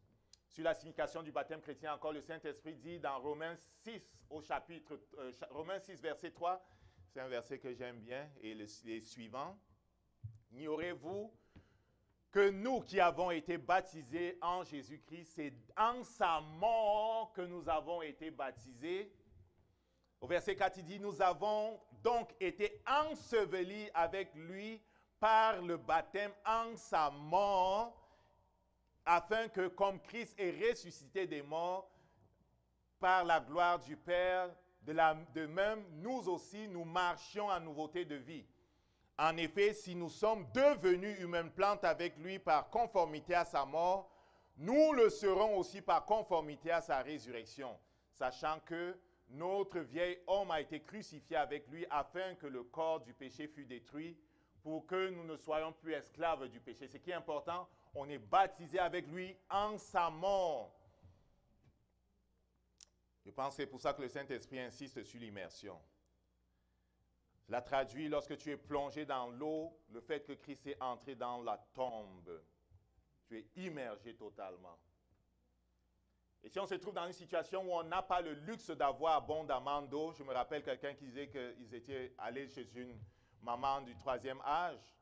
Sur la signification du baptême chrétien, encore le Saint-Esprit dit dans Romains 6, Romains 6, verset 3, c'est un verset que j'aime bien, et les suivants. Ignorez-vous que nous qui avons été baptisés en Jésus-Christ, c'est en sa mort que nous avons été baptisés. Au verset 4, il dit, nous avons donc été ensevelis avec lui par le baptême en sa mort, afin que comme Christ est ressuscité des morts par la gloire du Père, de même, nous aussi, nous marchions en nouveauté de vie. En effet, si nous sommes devenus une plante avec lui par conformité à sa mort, nous le serons aussi par conformité à sa résurrection, sachant que notre vieil homme a été crucifié avec lui afin que le corps du péché fût détruit pour que nous ne soyons plus esclaves du péché. Ce qui est important, on est baptisé avec lui en sa mort. Je pense que c'est pour ça que le Saint-Esprit insiste sur l'immersion. Cela traduit lorsque tu es plongé dans l'eau, le fait que Christ est entré dans la tombe. Tu es immergé totalement. Et si on se trouve dans une situation où on n'a pas le luxe d'avoir abondamment d'eau, je me rappelle quelqu'un qui disait qu'ils étaient allés chez une maman du 3e âge,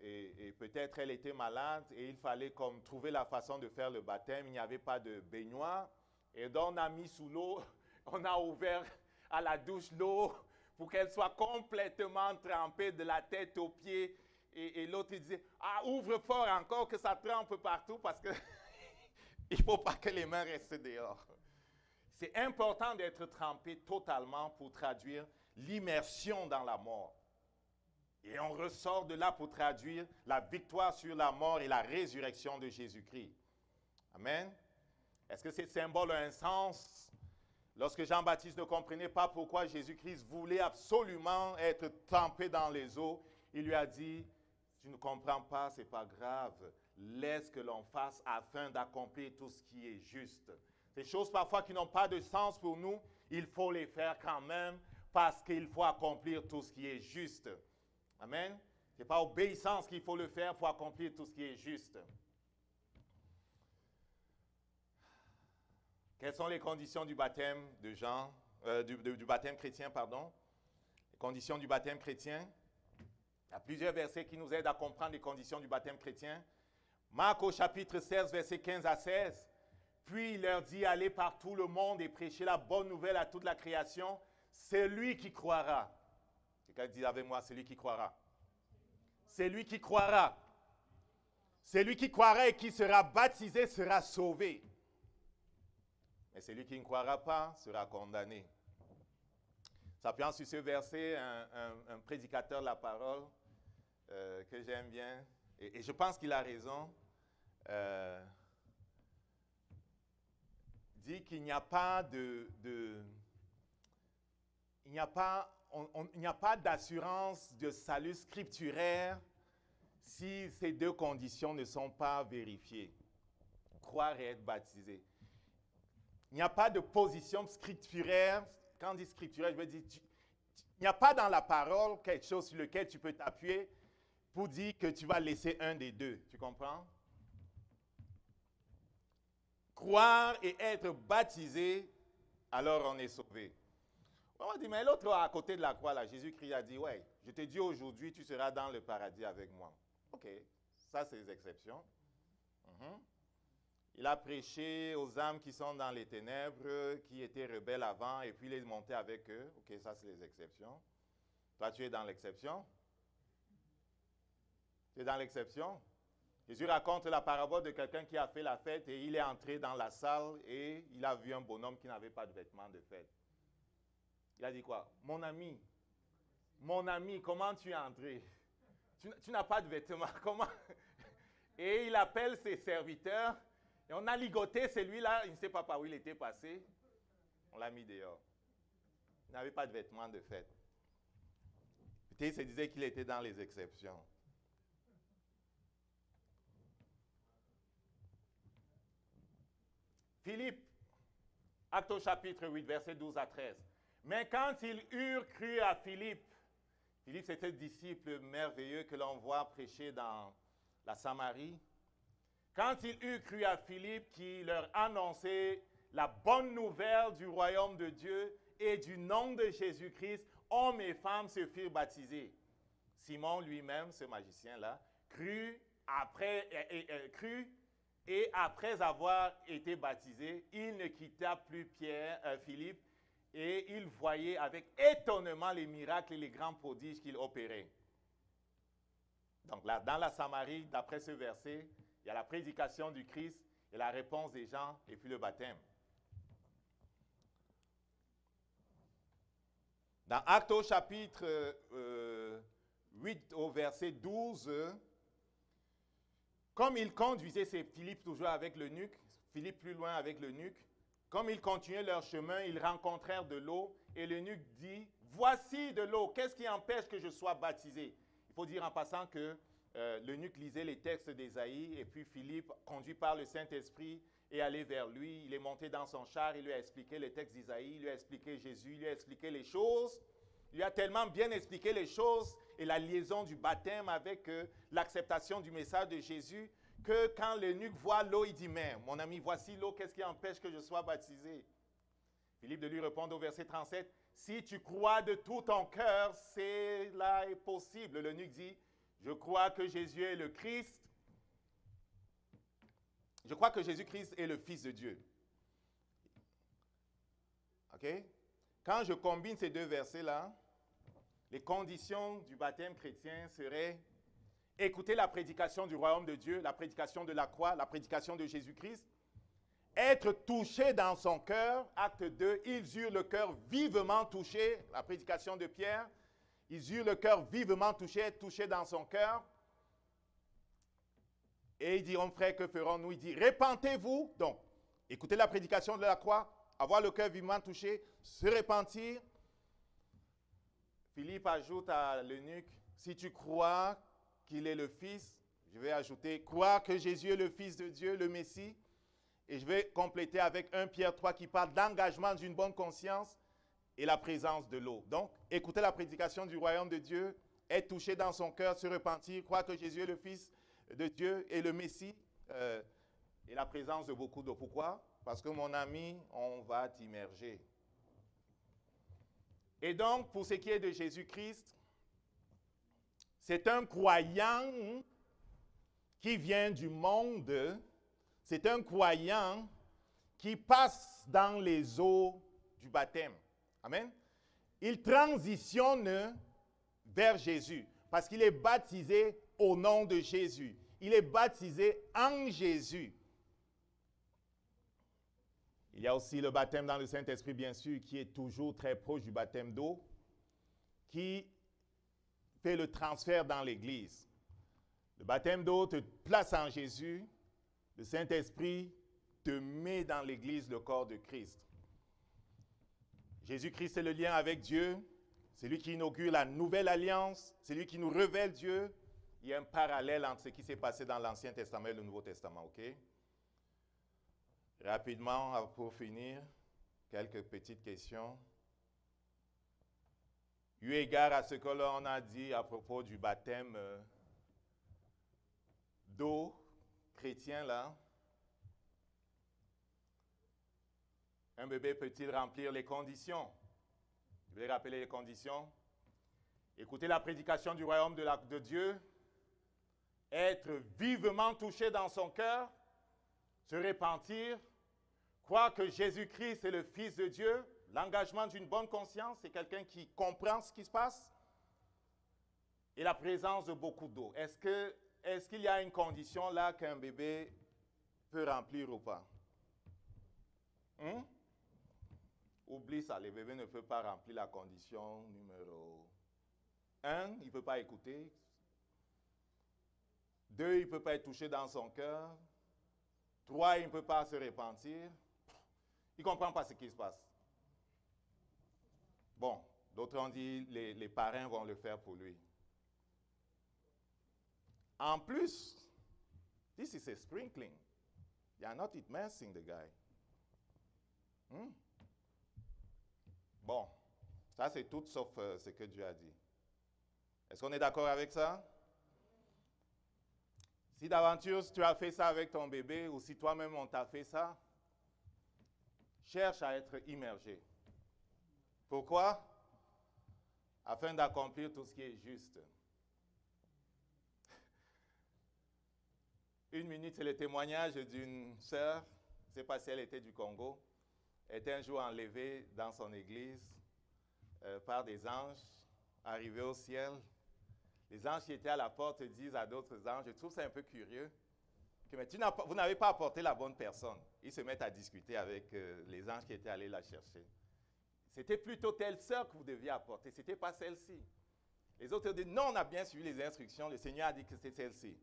et peut-être elle était malade, et il fallait comme trouver la façon de faire le baptême. Il n'y avait pas de baignoire, et donc on a mis sous l'eau, on a ouvert à la douche l'eau pour qu'elle soit complètement trempée de la tête aux pieds. Et l'autre disait, ah, ouvre fort encore que ça trempe partout parce que il ne faut pas que les mains restent dehors. C'est important d'être trempé totalement pour traduire l'immersion dans la mort. Et on ressort de là pour traduire la victoire sur la mort et la résurrection de Jésus-Christ. Amen. Est-ce que ces symboles ont un sens? Lorsque Jean-Baptiste ne comprenait pas pourquoi Jésus-Christ voulait absolument être trempé dans les eaux, il lui a dit, tu ne comprends pas, ce n'est pas grave. Laisse que l'on fasse afin d'accomplir tout ce qui est juste. Ces choses parfois qui n'ont pas de sens pour nous, il faut les faire quand même parce qu'il faut accomplir tout ce qui est juste. Amen. Ce n'est pas obéissance qu'il faut le faire pour accomplir tout ce qui est juste. Quelles sont les conditions du baptême de Jean, du baptême chrétien, pardon? Les conditions du baptême chrétien. Il y a plusieurs versets qui nous aident à comprendre les conditions du baptême chrétien. Marc au chapitre 16, versets 15 à 16. Puis il leur dit, allez par tout le monde et prêchez la bonne nouvelle à toute la création. C'est lui qui croira. Quelqu'un dit avec moi, c'est lui qui croira. C'est lui qui croira. C'est lui qui croira et qui sera baptisé sera sauvé. Mais celui qui ne croira pas sera condamné. S'appuyant sur ce verset, un prédicateur de la parole que j'aime bien, et je pense qu'il a raison, dit qu'il n'y a pas il n'y a pas d'assurance de salut scripturaire si ces deux conditions ne sont pas vérifiées. Croire et être baptisé. Il n'y a pas de position scripturaire. Quand on dit scripturaire, je veux dire, il n'y a pas dans la parole quelque chose sur lequel tu peux t'appuyer pour dire que tu vas laisser un des deux. Tu comprends? Croire et être baptisé, alors on est sauvé. On va dire, mais l'autre à côté de la croix, là, Jésus-Christ a dit, ouais, je te dis aujourd'hui, tu seras dans le paradis avec moi. OK, ça c'est les exceptions. Il a prêché aux âmes qui sont dans les ténèbres, qui étaient rebelles avant, et puis il est monté avec eux. OK, ça c'est les exceptions. Toi, tu es dans l'exception? Tu es dans l'exception? Jésus raconte la parabole de quelqu'un qui a fait la fête et il est entré dans la salle et il a vu un bonhomme qui n'avait pas de vêtements de fête. Il a dit quoi? Mon ami, comment tu es entré? Tu n'as pas de vêtements, comment? Et il appelle ses serviteurs. Et on a ligoté celui-là, il ne sait pas par où il était passé. On l'a mis dehors. Il n'avait pas de vêtements de fête. Peut-être il se disait qu'il était dans les exceptions. Philippe, acte au chapitre 8, versets 12 à 13. Mais quand ils eurent cru à Philippe, Philippe c'était le disciple merveilleux que l'on voit prêcher dans la Samarie. Quand ils eurent cru à Philippe qui leur annonçait la bonne nouvelle du royaume de Dieu et du nom de Jésus-Christ, hommes et femmes se firent baptiser. Simon lui-même, ce magicien-là, crut et après avoir été baptisé, il ne quitta plus Philippe et il voyait avec étonnement les miracles et les grands prodiges qu'il opérait. Donc là, dans la Samarie, d'après ce verset, il y a la prédication du Christ et la réponse des gens et puis le baptême. Dans Actes au chapitre 8 au verset 12, comme il conduisait, c'est Philippe toujours avec l'eunuque, Philippe plus loin avec l'eunuque, comme ils continuaient leur chemin, ils rencontrèrent de l'eau et l'eunuque dit, voici de l'eau, qu'est-ce qui empêche que je sois baptisé? Il faut dire en passant que l'eunuque lisait les textes d'Ésaïe et puis Philippe, conduit par le Saint-Esprit, est allé vers lui, il est monté dans son char, il lui a expliqué le texte d'Isaïe, il lui a expliqué Jésus, il lui a expliqué les choses. Il lui a tellement bien expliqué les choses et la liaison du baptême avec l'acceptation du message de Jésus que quand l'eunuque voit l'eau, il dit, mais mon ami, voici l'eau, qu'est-ce qui empêche que je sois baptisé? Philippe de lui répondre au verset 37, si tu crois de tout ton cœur, cela est possible. L'eunuque dit, je crois que Jésus est le Christ. Je crois que Jésus-Christ est le Fils de Dieu. OK? Quand je combine ces deux versets-là, les conditions du baptême chrétien seraient écouter la prédication du royaume de Dieu, la prédication de la croix, la prédication de Jésus-Christ, être touché dans son cœur, acte 2, ils eurent le cœur vivement touché, la prédication de Pierre, ils eurent le cœur vivement touché, être touché dans son cœur. Et ils diront, frère, que ferons-nous? Il dit, repentez-vous. Donc, écoutez la prédication de la croix, avoir le cœur vivement touché, se repentir. Philippe ajoute à l'eunuque, si tu crois qu'il est le Fils, je vais ajouter, croire que Jésus est le Fils de Dieu, le Messie. Et je vais compléter avec 1 Pierre 3 qui parle d'engagement d'une bonne conscience et la présence de l'eau. Donc, écoutez la prédication du royaume de Dieu, être touché dans son cœur, se repentir, croire que Jésus est le Fils de Dieu et le Messie, et la présence de beaucoup d'eau. Pourquoi? Parce que mon ami, on va t'immerger. Et donc, pour ce qui est de Jésus-Christ, c'est un croyant qui vient du monde, c'est un croyant qui passe dans les eaux du baptême. Amen. Il transitionne vers Jésus parce qu'il est baptisé au nom de Jésus. Il est baptisé en Jésus. Il y a aussi le baptême dans le Saint-Esprit, bien sûr, qui est toujours très proche du baptême d'eau, qui fait le transfert dans l'Église. Le baptême d'eau te place en Jésus. Le Saint-Esprit te met dans l'Église, le corps de Christ. Jésus-Christ est le lien avec Dieu. C'est lui qui inaugure la nouvelle alliance. C'est lui qui nous révèle Dieu. Il y a un parallèle entre ce qui s'est passé dans l'Ancien Testament et le Nouveau Testament, ok? Rapidement, pour finir, quelques petites questions. Eu égard à ce que l'on a dit à propos du baptême d'eau chrétien, là, un bébé peut-il remplir les conditions? Je vais rappeler les conditions. Écouter la prédication du royaume de Dieu, être vivement touché dans son cœur, se repentir, croire que Jésus-Christ est le Fils de Dieu, l'engagement d'une bonne conscience, c'est quelqu'un qui comprend ce qui se passe, et la présence de beaucoup d'eau. Est-ce qu'il y a une condition là qu'un bébé peut remplir ou pas? Oublie ça, le bébé ne peut pas remplir la condition numéro 1, il ne peut pas écouter. 2, il ne peut pas être touché dans son cœur. 3, il ne peut pas se repentir. Il ne comprend pas ce qui se passe. Bon, d'autres ont dit les parrains vont le faire pour lui. En plus, this is a sprinkling. You are not immersing the guy. Bon, ça c'est tout sauf ce que Dieu a dit. Est-ce qu'on est d'accord avec ça? Si d'aventure tu as fait ça avec ton bébé ou si toi-même on t'a fait ça, cherche à être immergé. Pourquoi? Afin d'accomplir tout ce qui est juste. Une minute, c'est le témoignage d'une sœur, je ne sais pas si elle était du Congo, elle était un jour enlevée dans son église par des anges arrivés au ciel. Les anges qui étaient à la porte disent à d'autres anges, je trouve ça un peu curieux, que mais vous n'avez pas apporté la bonne personne. Ils se mettent à discuter avec les anges qui étaient allés la chercher. C'était plutôt telle sœur que vous deviez apporter, ce n'était pas celle-ci. Les autres disent, non, on a bien suivi les instructions, le Seigneur a dit que c'était celle-ci.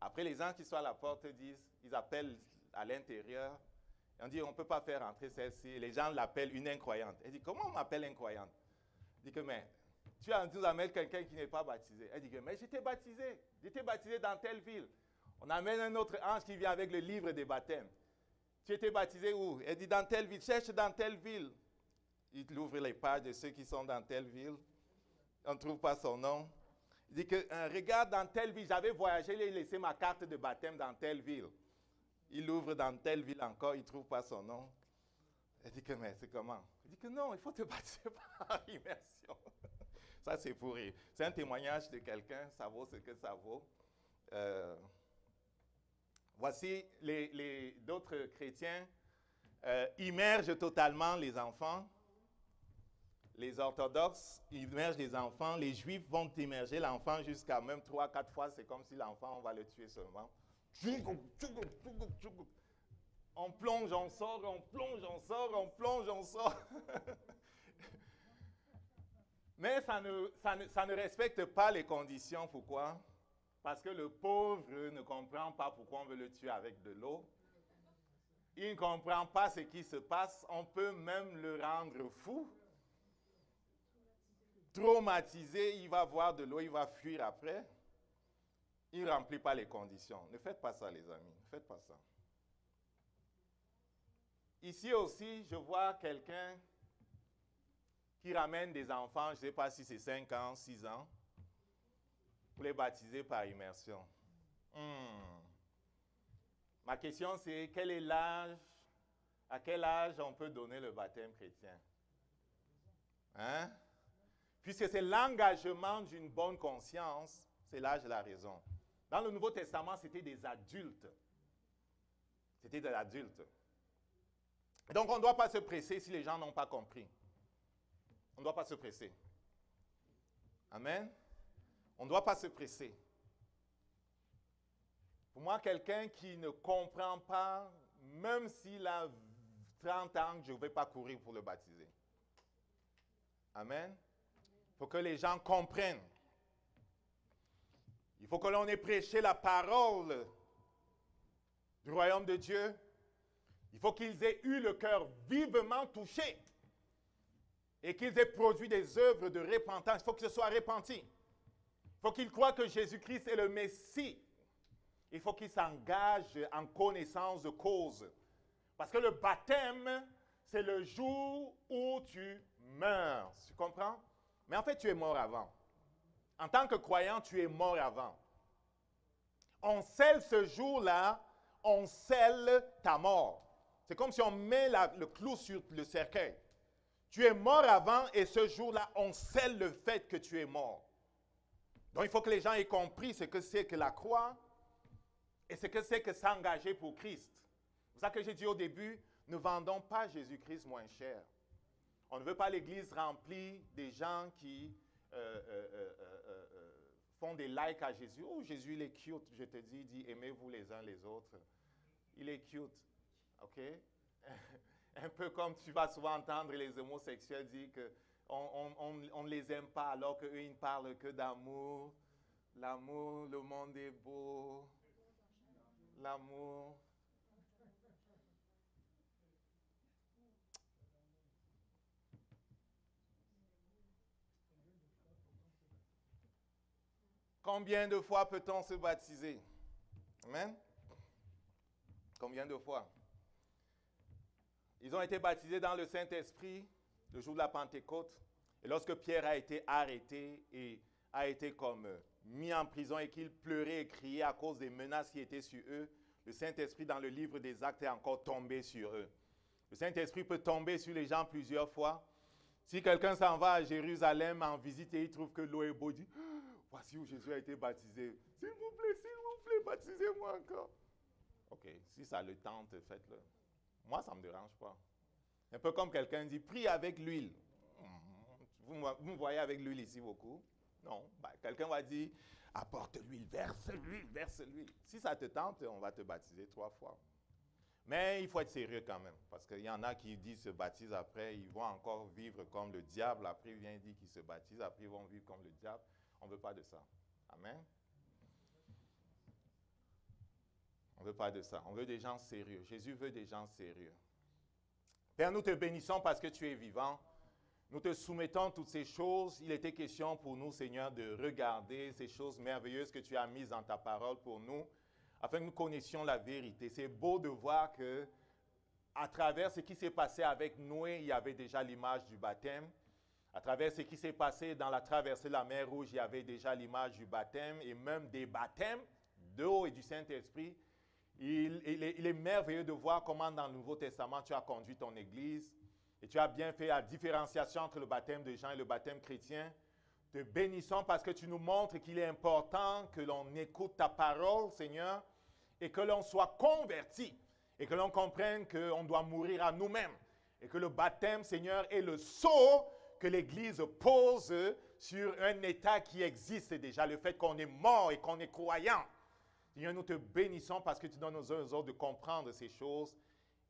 Après, les anges qui sont à la porte disent, ils appellent à l'intérieur, et on dit, on ne peut pas faire entrer celle-ci. Les gens l'appellent une incroyante. Elle dit, comment on m'appelle incroyante? Elle dit que, mais tu nous amènes quelqu'un qui n'est pas baptisé. Elle dit que, mais j'étais baptisé dans telle ville. On amène un autre ange qui vient avec le livre des baptêmes. Tu étais baptisé où? Elle dit dans telle ville, cherche dans telle ville. Il ouvre les pages de ceux qui sont dans telle ville. On ne trouve pas son nom. Il dit que, regarde dans telle ville, j'avais voyagé, il a laissé ma carte de baptême dans telle ville. Il ouvre dans telle ville encore, il ne trouve pas son nom. Elle dit que, mais c'est comment? Il dit que non, il faut te baptiser par immersion. Ça, c'est pour rire. C'est un témoignage de quelqu'un, ça vaut ce que ça vaut. Voici d'autres chrétiens immergent totalement les enfants. Les orthodoxes immergent les enfants. Les juifs vont immerger l'enfant jusqu'à même 3-4 fois. C'est comme si l'enfant, on va le tuer seulement. On plonge, on sort, on plonge, on sort, on plonge, on sort. Mais ça ne respecte pas les conditions. Pourquoi? Parce que le pauvre ne comprend pas pourquoi on veut le tuer avec de l'eau. Il ne comprend pas ce qui se passe. On peut même le rendre fou. Traumatisé, il va voir de l'eau, il va fuir après. Il ne remplit pas les conditions. Ne faites pas ça, les amis. Ne faites pas ça. Ici aussi, je vois quelqu'un qui ramène des enfants, je ne sais pas si c'est 5 ans, 6 ans, pour les baptiser par immersion. Ma question, c'est quel est l'âge, à quel âge on peut donner le baptême chrétien? Hein? Puisque c'est l'engagement d'une bonne conscience, c'est l'âge de la raison. Dans le Nouveau Testament, c'était des adultes. C'était des adultes. Donc, on ne doit pas se presser si les gens n'ont pas compris. On ne doit pas se presser. Amen. On ne doit pas se presser. Pour moi, quelqu'un qui ne comprend pas, même s'il a 30 ans, je ne vais pas courir pour le baptiser. Amen. Il faut que les gens comprennent. Il faut que l'on ait prêché la parole du royaume de Dieu. Il faut qu'ils aient eu le cœur vivement touché et qu'ils aient produit des œuvres de repentance. Il faut que ce soit repenti. Il faut qu'ils croient que Jésus-Christ est le Messie. Il faut qu'ils s'engagent en connaissance de cause. Parce que le baptême, c'est le jour où tu meurs. Tu comprends? Mais en fait, tu es mort avant. En tant que croyant, tu es mort avant. On scelle ce jour-là, on scelle ta mort. C'est comme si on met le clou sur le cercueil. Tu es mort avant et ce jour-là, on scelle le fait que tu es mort. Donc, il faut que les gens aient compris ce que c'est que la croix et ce que c'est que s'engager pour Christ. C'est pour ça que j'ai dit au début, ne vendons pas Jésus-Christ moins cher. On ne veut pas l'église remplie des gens qui font des likes à Jésus. Oh, Jésus, il est cute. Je te dis aimez-vous les uns les autres. Il est cute. OK? Un peu comme tu vas souvent entendre les homosexuels dire qu'on ne les aime pas alors qu'eux, ils ne parlent que d'amour. L'amour, le monde est beau. L'amour. Combien de fois peut-on se baptiser? Amen? Combien de fois? Ils ont été baptisés dans le Saint-Esprit le jour de la Pentecôte. Et lorsque Pierre a été arrêté et a été comme mis en prison et qu'il pleurait et criait à cause des menaces qui étaient sur eux, le Saint-Esprit dans le livre des Actes est encore tombé sur eux. Le Saint-Esprit peut tomber sur les gens plusieurs fois. Si quelqu'un s'en va à Jérusalem en visite et il trouve que l'eau est beau, il dit « Voici où Jésus a été baptisé. S'il vous plaît, baptisez-moi encore. » OK, si ça le tente, faites-le. Moi, ça ne me dérange pas. Un peu comme quelqu'un dit « Prie avec l'huile. » Vous me voyez avec l'huile ici beaucoup? Non. Quelqu'un va dire « Apporte l'huile, verse l'huile, verse l'huile. » Si ça te tente, on va te baptiser 3 fois. Mais il faut être sérieux quand même, parce qu'il y en a qui disent se baptisent après, ils vont encore vivre comme le diable, après il vient dire qu'ils se baptisent, après ils vont vivre comme le diable. On ne veut pas de ça. Amen. On ne veut pas de ça. On veut des gens sérieux. Jésus veut des gens sérieux. Père, nous te bénissons parce que tu es vivant. Nous te soumettons toutes ces choses. Il était question pour nous, Seigneur, de regarder ces choses merveilleuses que tu as mises dans ta parole pour nous, afin que nous connaissions la vérité. C'est beau de voir que à travers ce qui s'est passé avec Noé, il y avait déjà l'image du baptême. À travers ce qui s'est passé dans la traversée de la mer Rouge, il y avait déjà l'image du baptême et même des baptêmes d'eau et du Saint-Esprit. Il est merveilleux de voir comment dans le Nouveau Testament tu as conduit ton Église et tu as bien fait la différenciation entre le baptême de Jean et le baptême chrétien. Te bénissons parce que tu nous montres qu'il est important que l'on écoute ta parole, Seigneur, et que l'on soit converti et que l'on comprenne qu'on doit mourir à nous-mêmes et que le baptême, Seigneur, est le sceau que l'Église pose sur un état qui existe déjà, le fait qu'on est mort et qu'on est croyant. Seigneur, nous te bénissons parce que tu donnes aux uns et aux autres de comprendre ces choses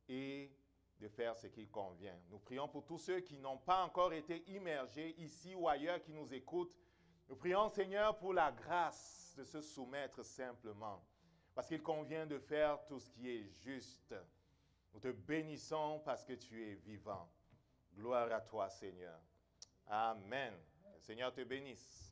et de faire ce qu'il convient. Nous prions pour tous ceux qui n'ont pas encore été immergés ici ou ailleurs, qui nous écoutent. Nous prions, Seigneur, pour la grâce de se soumettre simplement, parce qu'il convient de faire tout ce qui est juste. Nous te bénissons parce que tu es vivant. Gloire à toi, Seigneur. Amen. Le Seigneur te bénisse.